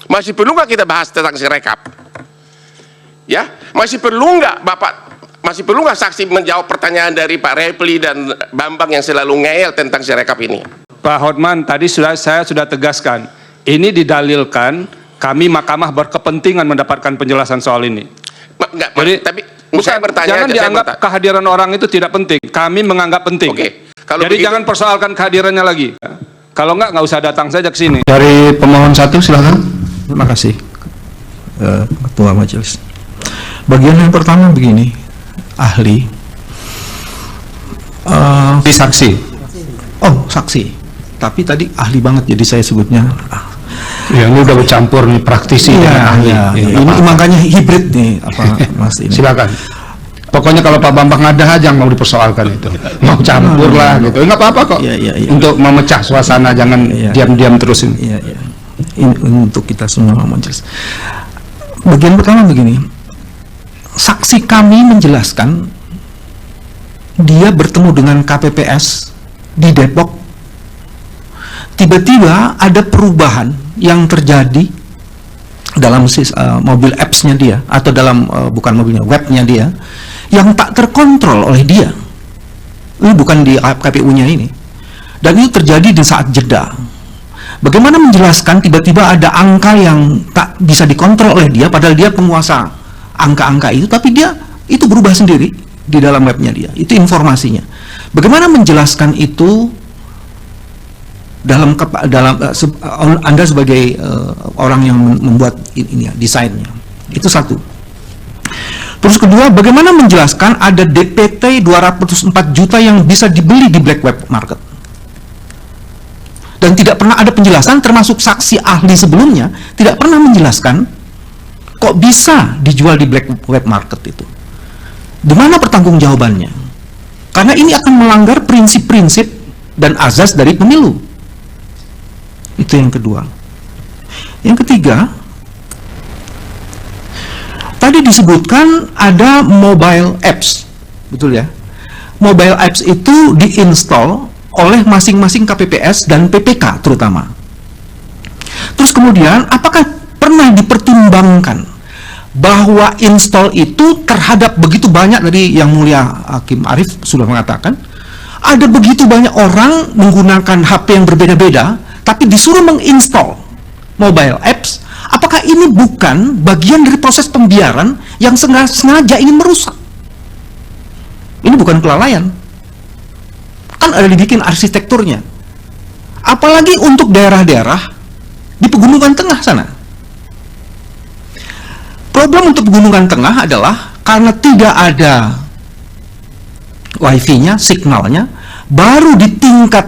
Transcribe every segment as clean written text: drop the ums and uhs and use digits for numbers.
Masih perlu nggak kita bahas tentang Sirekap? Ya, masih perlu nggak Bapak, masih perlu nggak saksi menjawab pertanyaan dari Pak Repli dan Bambang yang selalu ngeyel tentang Sirekap ini? Pak Hotman, tadi saya sudah tegaskan, ini didalilkan kami mahkamah berkepentingan mendapatkan penjelasan soal ini. Enggak, Jadi, tapi bukan, saya bertanya, jangan dianggap kehadiran orang itu tidak penting. Kami menganggap penting. Oke. Kalau jadi begitu, jangan persoalkan kehadirannya lagi. Kalau nggak usah datang saja ke sini. Dari pemohon 1 silakan. Terima kasih, Ketua Majelis. Bagian yang pertama begini, ahli, Saksi. oh saksi, tapi tadi ahli banget jadi saya sebutnya. Ya, ini udah bercampur nih praktisi dengan ahli. Ini makanya hibrid nih apa Mas ini. Silakan. Pokoknya kalau Pak Bambang ada aja yang mau dipersoalkan itu, mau campur lah gitu, nggak apa-apa kok. Iya. Untuk memecah suasana, jangan diam-diam terus ini. Iya. Ini untuk kita semua majelis. Bagian pertama begini, saksi kami menjelaskan dia bertemu dengan KPPS di Depok. Tiba-tiba ada perubahan yang terjadi dalam mobil apps-nya dia, atau dalam bukan mobilnya, webnya dia, yang tak terkontrol oleh dia. Ini bukan di KPU-nya ini. Dan itu terjadi di saat jeda. Bagaimana menjelaskan tiba-tiba ada angka yang tak bisa dikontrol oleh dia, padahal dia penguasa angka-angka itu, tapi dia itu berubah sendiri di dalam webnya dia. Itu informasinya. Bagaimana menjelaskan itu dalam Anda sebagai orang yang membuat ini desainnya? Itu satu. Terus kedua, bagaimana menjelaskan ada DPT 204 juta yang bisa dibeli di black web market? Dan tidak pernah ada penjelasan, termasuk saksi ahli sebelumnya tidak pernah menjelaskan kok bisa dijual di black web market itu. Di mana pertanggungjawabannya? Karena ini akan melanggar prinsip-prinsip dan azas dari pemilu. Itu yang kedua. Yang ketiga, tadi disebutkan ada mobile apps, betul ya? Mobile apps itu diinstal oleh masing-masing KPPS dan PPK terutama. Terus kemudian, apakah pernah dipertimbangkan bahwa install itu terhadap begitu banyak, tadi yang mulia Hakim Arief sudah mengatakan, ada begitu banyak orang menggunakan HP yang berbeda-beda, tapi disuruh menginstall mobile apps. Apakah ini bukan bagian dari proses pembiaran yang sengaja ingin merusak? Ini bukan kelalaian. Kan ada dibikin arsitekturnya. Apalagi untuk daerah-daerah di Pegunungan Tengah sana. Problem untuk Pegunungan Tengah adalah karena tidak ada wifi-nya, signalnya, baru di tingkat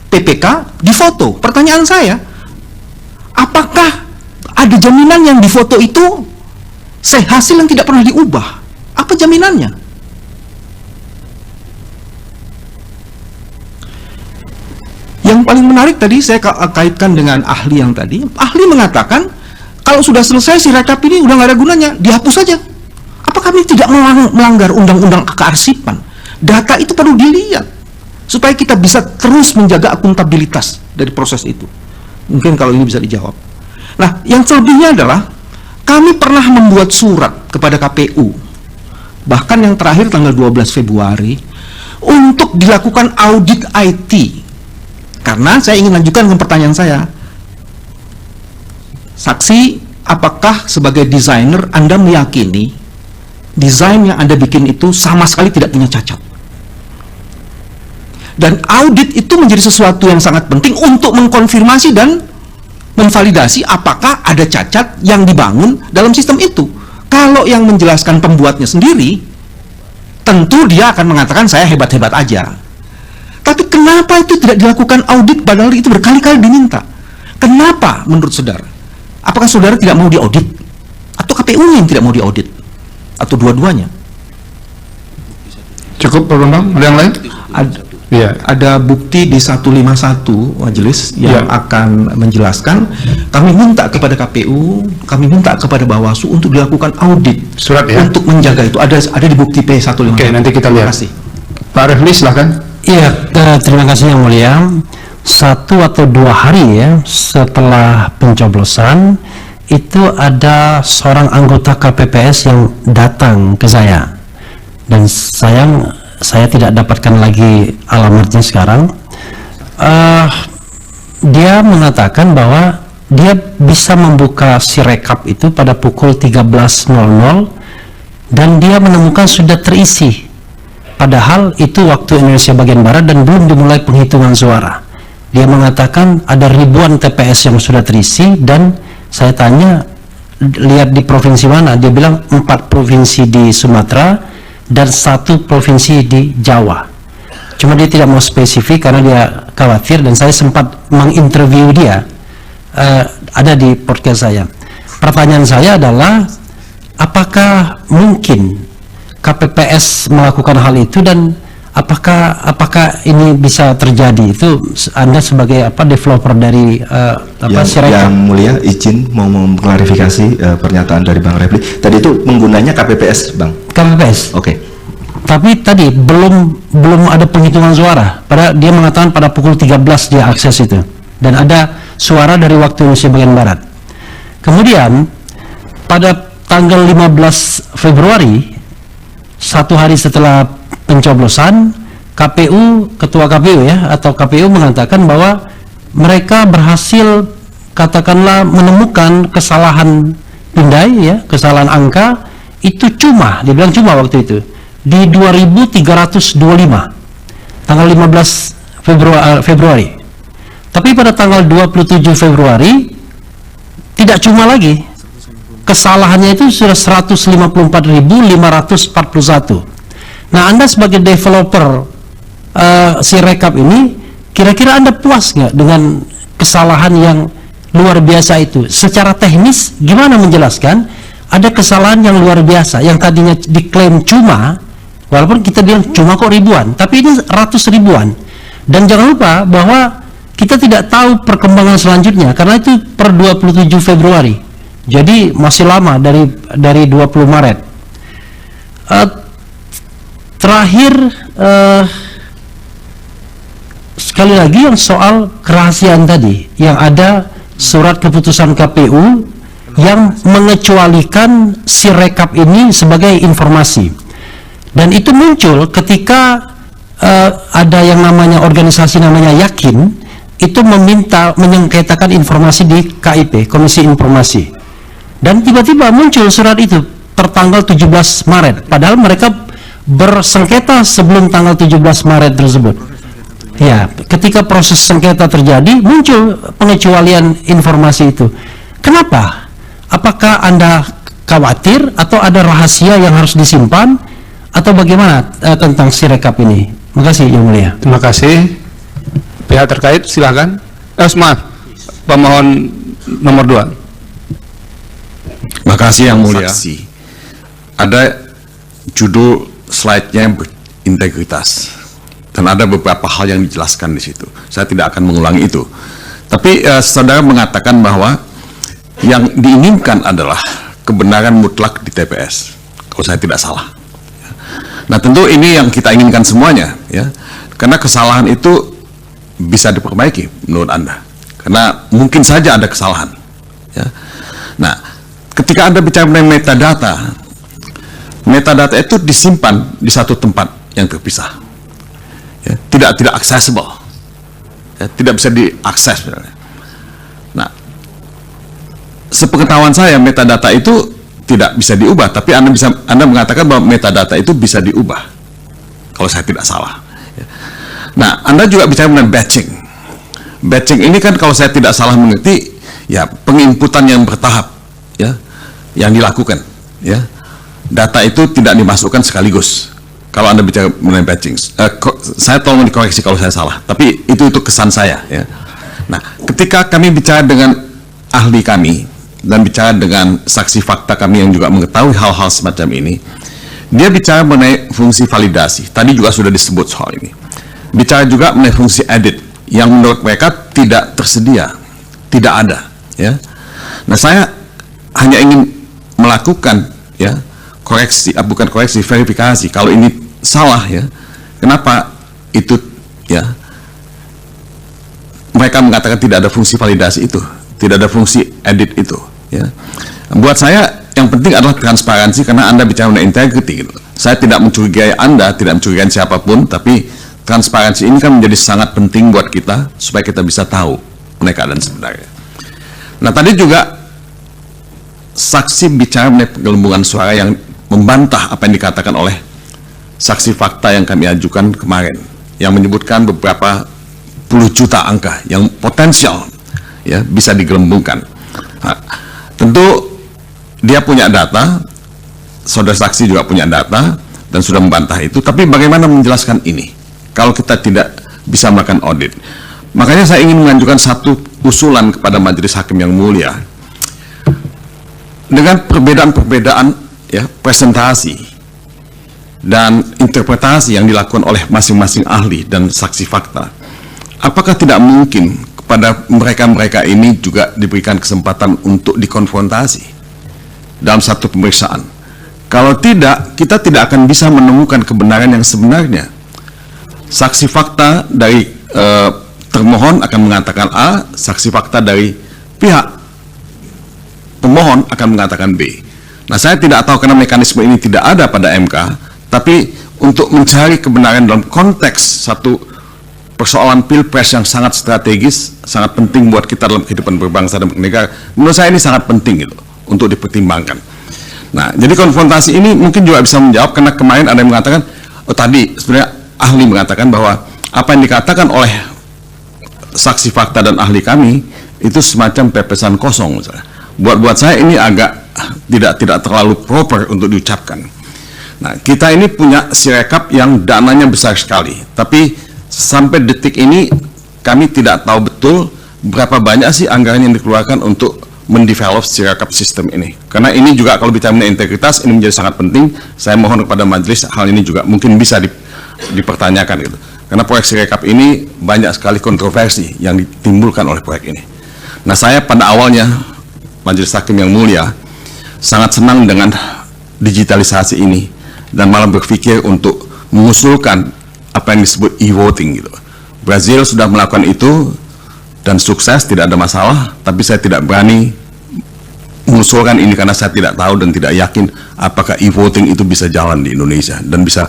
PPK difoto. Pertanyaan saya, apakah ada jaminan yang difoto itu hasil yang tidak pernah diubah? Apa jaminannya? Yang paling menarik tadi saya kaitkan dengan ahli yang tadi. Ahli mengatakan kalau sudah selesai Sirekap ini udah nggak ada gunanya, dihapus saja. Apa kami tidak melanggar undang-undang kearsipan? Data itu perlu dilihat supaya kita bisa terus menjaga akuntabilitas dari proses itu. Mungkin kalau ini bisa dijawab. Nah, yang selebihnya adalah kami pernah membuat surat kepada KPU, bahkan yang terakhir tanggal 12 Februari, untuk dilakukan audit IT. Karena saya ingin lanjutkan ke pertanyaan saya. Saksi, apakah sebagai desainer Anda meyakini desain yang Anda bikin itu sama sekali tidak punya cacat? Dan audit itu menjadi sesuatu yang sangat penting untuk mengkonfirmasi dan memvalidasi apakah ada cacat yang dibangun dalam sistem itu. Kalau yang menjelaskan pembuatnya sendiri, tentu dia akan mengatakan saya hebat-hebat aja. Tapi kenapa itu tidak dilakukan audit padahal itu berkali-kali diminta? Kenapa menurut saudara? Apakah saudara tidak mau diaudit? Atau KPU-nya yang tidak mau diaudit? Atau dua-duanya? Cukup, Pak Bambang? Ada yang lain? Ada bukti di 151 majelis yang akan menjelaskan. Kami minta kepada KPU, kami minta kepada Bawaslu untuk dilakukan audit surat ya, untuk menjaga itu. Ada di bukti P151. Oke, nanti kita lihat. Terima kasih. Pak Refli, silahkan. Iya, terima kasih yang mulia. 1 atau 2 hari ya setelah pencoblosan itu ada seorang anggota KPPS yang datang ke saya, dan sayang saya tidak dapatkan lagi alamatnya sekarang. Dia mengatakan bahwa dia bisa membuka Sirekap itu pada pukul 13.00 dan dia menemukan sudah terisi, padahal itu waktu Indonesia bagian Barat dan belum dimulai penghitungan suara. Dia mengatakan ada ribuan TPS yang sudah terisi, dan saya tanya, lihat di provinsi mana? Dia bilang 4 provinsi di Sumatera dan 1 provinsi di Jawa. Cuma dia tidak mau spesifik karena dia khawatir, dan saya sempat menginterview dia, ada di podcast saya. Pertanyaan saya adalah, apakah mungkin KPPS melakukan hal itu, dan apakah ini bisa terjadi? Itu Anda sebagai developer dari Sirekap. Yang mulia, izin mau mengklarifikasi pernyataan dari Bang Refli. Tadi itu penggunanya KPPS, Bang. KPPS. Oke. Tapi tadi belum ada penghitungan suara. Dia mengatakan pada pukul 13 dia akses itu, dan ada suara dari waktu Indonesia bagian Barat. Kemudian pada tanggal 15 Februari, 1 hari setelah pencoblosan, ketua KPU atau KPU mengatakan bahwa mereka berhasil katakanlah menemukan kesalahan pindai kesalahan angka itu dibilang cuma waktu itu di 2325 tanggal 15 Februari. Tapi pada tanggal 27 Februari tidak cuma lagi, kesalahannya itu sudah 154.541. Nah, Anda sebagai developer Sirekap ini, kira-kira Anda puas nggak dengan kesalahan yang luar biasa itu? Secara teknis, gimana menjelaskan ada kesalahan yang luar biasa yang tadinya diklaim cuma, walaupun kita bilang cuma kok ribuan, tapi ini ratus ribuan. Dan jangan lupa bahwa kita tidak tahu perkembangan selanjutnya karena itu per 27 Februari. Jadi masih lama dari 20 Maret. Terakhir, sekali lagi yang soal kerahasiaan tadi, yang ada surat keputusan KPU yang mengecualikan Sirekap ini sebagai informasi, dan itu muncul ketika ada yang namanya organisasi namanya Yakin itu meminta menyengketakan informasi di KIP, Komisi Informasi, dan tiba-tiba muncul surat itu tertanggal 17 Maret, padahal mereka bersengketa sebelum tanggal 17 Maret tersebut. Ya, ketika proses sengketa terjadi, muncul pengecualian informasi itu. Kenapa? Apakah Anda khawatir atau ada rahasia yang harus disimpan, atau bagaimana tentang Sirekap ini? Terima kasih, Yang Mulia. Terima kasih. Pihak terkait silakan. Maaf, pemohon nomor 2. Terima kasih Yang Mulia. Ada judul slide-nya yang berintegritas, dan ada beberapa hal yang dijelaskan di situ. Saya tidak akan mengulangi itu. Tapi saudara mengatakan bahwa yang diinginkan adalah kebenaran mutlak di TPS, kalau saya tidak salah. Nah, tentu ini yang kita inginkan semuanya, ya, karena kesalahan itu bisa diperbaiki menurut Anda, karena mungkin saja ada kesalahan. Ya. Nah, ketika Anda bicara mengenai metadata itu disimpan di satu tempat yang terpisah, ya, tidak accessible, ya, tidak bisa diakses. Nah, sepengetahuan saya metadata itu tidak bisa diubah, tapi Anda mengatakan bahwa metadata itu bisa diubah, kalau saya tidak salah. Ya. Nah, Anda juga bicara mengenai batching. Batching ini kan kalau saya tidak salah mengerti, ya, penginputan yang bertahap, ya, yang dilakukan, ya. Data itu tidak dimasukkan sekaligus. Kalau Anda bicara mengenai batching, saya tolong dikoreksi kalau saya salah. Tapi itu kesan saya. Ya. Nah, ketika kami bicara dengan ahli kami dan bicara dengan saksi fakta kami yang juga mengetahui hal-hal semacam ini, dia bicara mengenai fungsi validasi. Tadi juga sudah disebut soal ini. Bicara juga mengenai fungsi edit yang menurut mereka tidak tersedia, tidak ada. Ya. Nah, saya hanya ingin melakukan, ya, verifikasi kalau ini salah, ya, kenapa itu, ya, mereka mengatakan tidak ada fungsi validasi itu, tidak ada fungsi edit itu. Ya. Buat saya yang penting adalah transparansi, karena Anda bicara mengenai integrity. Gitu. Saya tidak mencurigai Anda, tidak mencurigai siapapun, tapi transparansi ini kan menjadi sangat penting buat kita supaya kita bisa tahu mengenai keadaan sebenarnya. Nah, tadi juga saksi bicara mengenai penggelembungan suara yang membantah apa yang dikatakan oleh saksi fakta yang kami ajukan kemarin, yang menyebutkan beberapa puluh juta angka yang potensial ya bisa digelembungkan. Nah, tentu dia punya data, saudara saksi juga punya data dan sudah membantah itu, tapi bagaimana menjelaskan ini kalau kita tidak bisa melakukan audit? Makanya saya ingin mengajukan satu usulan kepada Majelis Hakim yang mulia. Dengan perbedaan-perbedaan ya presentasi dan interpretasi yang dilakukan oleh masing-masing ahli dan saksi fakta, apakah tidak mungkin kepada mereka-mereka ini juga diberikan kesempatan untuk dikonfrontasi dalam satu pemeriksaan? Kalau tidak, kita tidak akan bisa menemukan kebenaran yang sebenarnya. Saksi fakta dari termohon akan mengatakan A, saksi fakta dari pihak pemohon akan mengatakan B. Nah, saya tidak tahu karena mekanisme ini tidak ada pada MK, tapi untuk mencari kebenaran dalam konteks satu persoalan pilpres yang sangat strategis, sangat penting buat kita dalam kehidupan berbangsa dan bernegara, menurut saya ini sangat penting gitu, untuk dipertimbangkan. Nah, jadi konfrontasi ini mungkin juga bisa menjawab, karena kemarin ada yang mengatakan, oh tadi sebenarnya ahli mengatakan bahwa apa yang dikatakan oleh saksi fakta dan ahli kami itu semacam pepesan kosong misalnya. Buat saya ini agak tidak terlalu proper untuk diucapkan. Nah, kita ini punya sirekap yang dananya besar sekali, tapi sampai detik ini kami tidak tahu betul berapa banyak sih anggaran yang dikeluarkan untuk mendevelop sirekap sistem ini. Karena ini juga kalau bicara mengenai integritas ini menjadi sangat penting. Saya mohon kepada majelis hal ini juga mungkin bisa dipertanyakan gitu. Karena proyek sirekap ini banyak sekali kontroversi yang ditimbulkan oleh proyek ini. Nah, saya pada awalnya Majelis Hakim yang mulia sangat senang dengan digitalisasi ini dan malah berpikir untuk mengusulkan apa yang disebut e-voting gitu. Brazil sudah melakukan itu dan sukses, tidak ada masalah, tapi saya tidak berani mengusulkan ini karena saya tidak tahu dan tidak yakin apakah e-voting itu bisa jalan di Indonesia dan bisa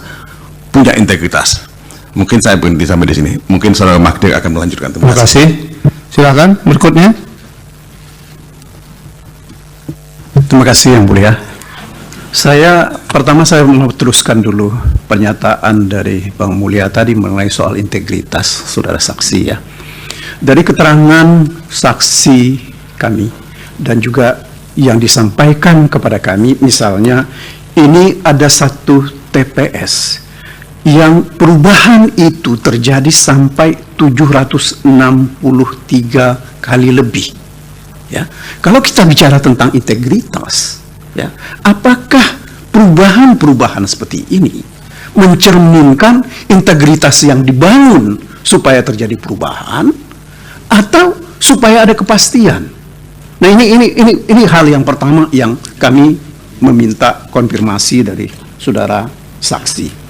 punya integritas. Mungkin saya berhenti sampai di sini. Mungkin Saudara Magdir akan melanjutkan. Terima kasih. Silakan berikutnya. Terima kasih Yang Mulia. Pertama saya mau teruskan dulu pernyataan dari Bang Mulia tadi mengenai soal integritas saudara saksi ya. Dari keterangan saksi kami dan juga yang disampaikan kepada kami, misalnya ini ada satu TPS yang perubahan itu terjadi sampai 763 kali lebih. Ya, kalau kita bicara tentang integritas, ya, apakah perubahan-perubahan seperti ini mencerminkan integritas yang dibangun supaya terjadi perubahan atau supaya ada kepastian? Nah, ini hal yang pertama yang kami meminta konfirmasi dari saudara saksi.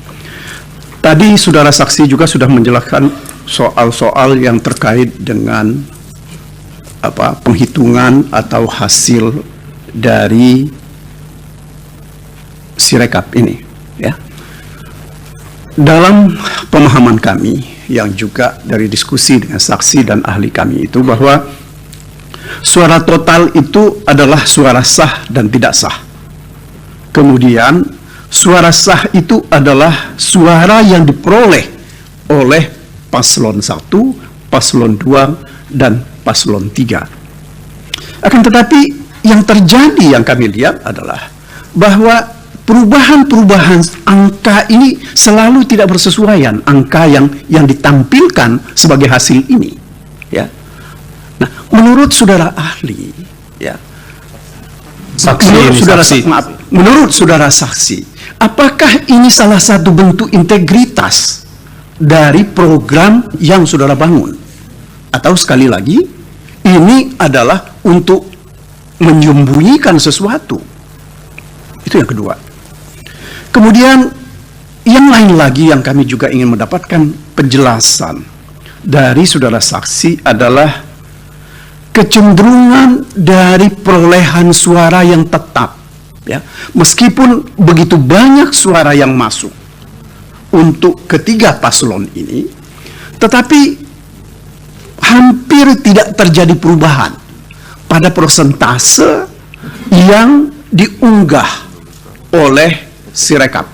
Tadi saudara saksi juga sudah menjelaskan soal-soal yang terkait dengan penghitungan atau hasil dari sirekap ini ya. Dalam pemahaman kami yang juga dari diskusi dengan saksi dan ahli kami itu bahwa suara total itu adalah suara sah dan tidak sah. Kemudian suara sah itu adalah suara yang diperoleh oleh paslon 1, paslon 2 dan paslon 3. Akan tetapi yang terjadi yang kami lihat adalah bahwa perubahan-perubahan angka ini selalu tidak bersesuaian, angka yang ditampilkan sebagai hasil ini ya. Nah, menurut saudara ahli ya, menurut saudara saksi, apakah ini salah satu bentuk integritas dari program yang saudara bangun? Atau sekali lagi, ini adalah untuk menyembunyikan sesuatu? Itu yang kedua. Kemudian, yang lain lagi yang kami juga ingin mendapatkan penjelasan dari saudara saksi adalah kecenderungan dari perolehan suara yang tetap, ya. Meskipun begitu banyak suara yang masuk untuk ketiga paslon ini, tetapi hampir tidak terjadi perubahan pada persentase yang diunggah oleh Sirekap.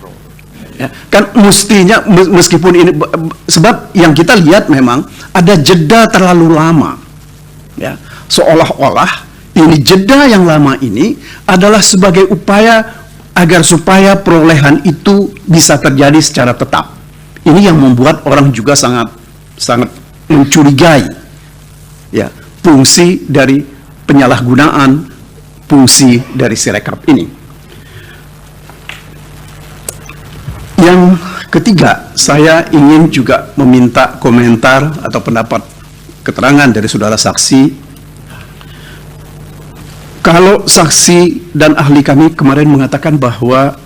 Ya, kan mestinya meskipun ini sebab yang kita lihat memang ada jeda terlalu lama, ya, seolah-olah ini jeda yang lama ini adalah sebagai upaya agar supaya perolehan itu bisa terjadi secara tetap. Ini yang membuat orang juga sangat mencurigai, ya, fungsi dari penyalahgunaan fungsi dari Sirekap ini. Yang ketiga, saya ingin juga meminta komentar atau pendapat keterangan dari saudara saksi. Kalau saksi dan ahli kami kemarin mengatakan bahwa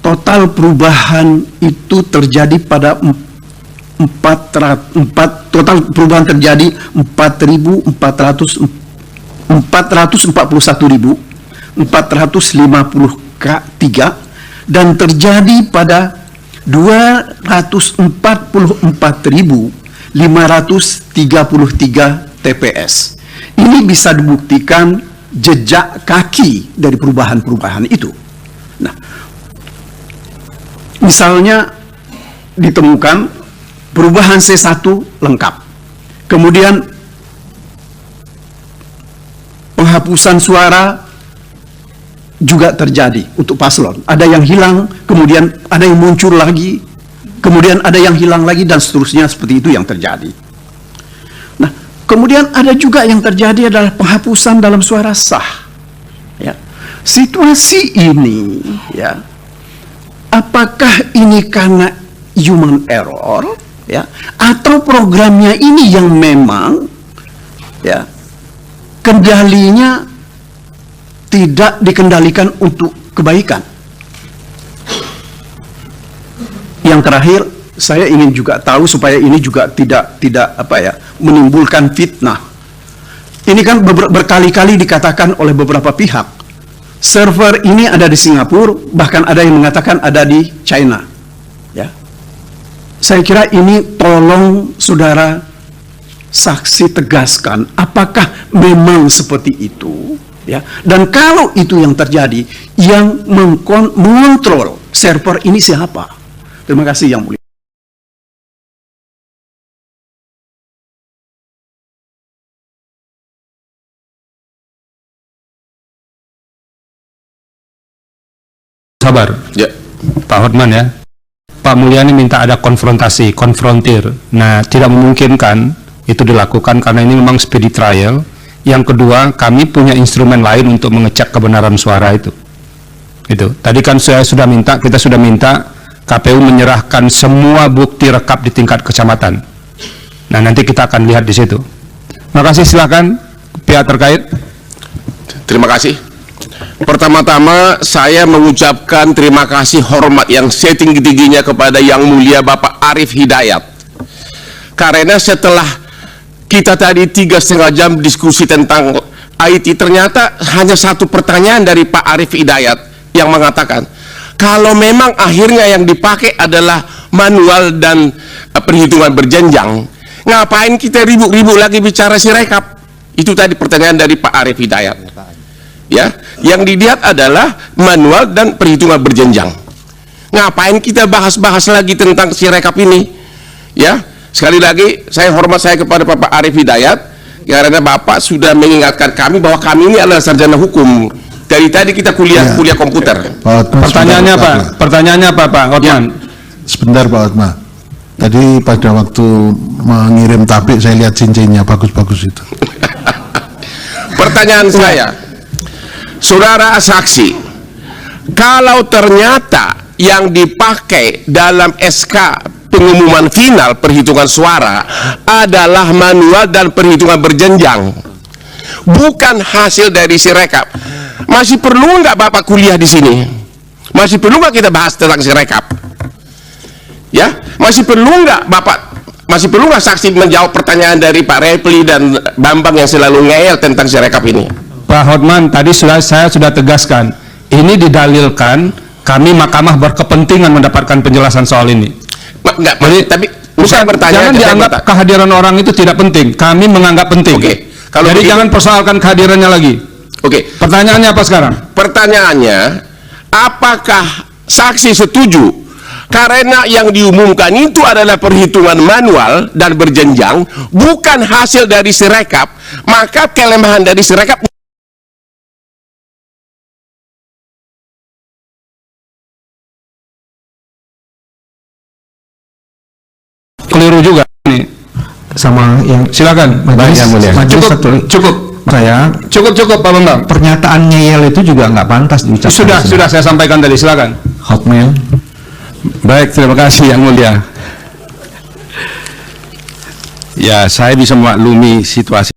total perubahan itu terjadi pada 441.453 dan terjadi pada 244.533 TPS. Ini bisa dibuktikan jejak kaki dari perubahan-perubahan itu. Nah, misalnya ditemukan perubahan C1 lengkap, kemudian penghapusan suara juga terjadi untuk paslon. Ada yang hilang, kemudian ada yang muncul lagi, kemudian ada yang hilang lagi, dan seterusnya seperti itu yang terjadi. Nah, kemudian ada juga yang terjadi adalah penghapusan dalam suara sah. Ya. Situasi ini, ya, apakah ini karena human error, ya, atau programnya ini yang memang, ya, kendalinya tidak dikendalikan untuk kebaikan. Yang terakhir, saya ingin juga tahu supaya ini juga tidak menimbulkan fitnah. Ini kan berkali-kali dikatakan oleh beberapa pihak, server ini ada di Singapura, bahkan ada yang mengatakan ada di China. Ya, saya kira ini tolong saudara saksi tegaskan, apakah memang seperti itu? Ya, dan kalau itu yang terjadi, yang mengontrol server ini siapa? Terima kasih Yang Mulia. Sabar, Ya. Pak Hotman, ya. Pak Mulyani minta ada konfrontir. Nah, tidak memungkinkan itu dilakukan karena ini memang speedy trial. Yang kedua, kami punya instrumen lain untuk mengecek kebenaran suara itu. Itu. Tadi kan kita sudah minta KPU menyerahkan semua bukti rekap di tingkat kecamatan. Nah, nanti kita akan lihat di situ. Terima kasih, silakan pihak terkait. Terima kasih. Pertama-tama saya mengucapkan terima kasih hormat yang setinggi-tingginya kepada Yang Mulia Bapak Arief Hidayat. Karena setelah kita tadi 3,5 jam diskusi tentang IT, ternyata hanya satu pertanyaan dari Pak Arief Hidayat yang mengatakan, kalau memang akhirnya yang dipakai adalah manual dan perhitungan berjenjang, ngapain kita ribut-ribut lagi bicara Sirekap? Itu tadi pertanyaan dari Pak Arief Hidayat. Ya, yang dilihat adalah manual dan perhitungan berjenjang. Ngapain kita bahas-bahas lagi tentang Sirekap ini? Ya, sekali lagi saya hormat saya kepada Bapak Arief Hidayat karena Bapak sudah mengingatkan kami bahwa kami ini adalah sarjana hukum. Dari tadi kita kuliah komputer. Pertanyaannya apa, Pak Hotman? Sebentar Pak Hotman. Tadi pada waktu mengirim tabik saya lihat cincinnya bagus-bagus itu. Pertanyaan saya, saudara saksi, kalau ternyata yang dipakai dalam SK pengumuman final perhitungan suara adalah manual dan perhitungan berjenjang, bukan hasil dari Sirekap, masih perlu nggak Bapak kuliah di sini? Masih perlu nggak kita bahas tentang Sirekap? Ya, masih perlu nggak Bapak masih perlu nggak saksi menjawab pertanyaan dari Pak Repli dan Bambang yang selalu ngeyel tentang sirekap ini? Pak Hotman, tadi saya sudah tegaskan, ini didalilkan kami mahkamah berkepentingan mendapatkan penjelasan soal ini. Enggak, tapi Bukan, bertanya, jangan saya dianggap bertanya. kehadiran orang itu tidak penting. Kami menganggap penting. Oke, kalau jadi begitu- jangan persoalkan kehadirannya lagi. Oke, Pertanyaannya apa sekarang? pertanyaannya, apakah saksi setuju karena yang diumumkan itu adalah perhitungan manual dan berjenjang, bukan hasil dari sirekap, maka kelemahan dari sirekap Keliru juga nih. Sama yang Silakan. Majelis, Yang mulia. majelis Cukup, satu- cukup. saya Cukup Pak Bambang. pernyataan ngeyel itu juga nggak pantas diucapkan. Sudah saya sampaikan tadi. Silakan. Hotmail. Baik, terima kasih Yang Mulia. Ya, saya bisa memaklumi situasi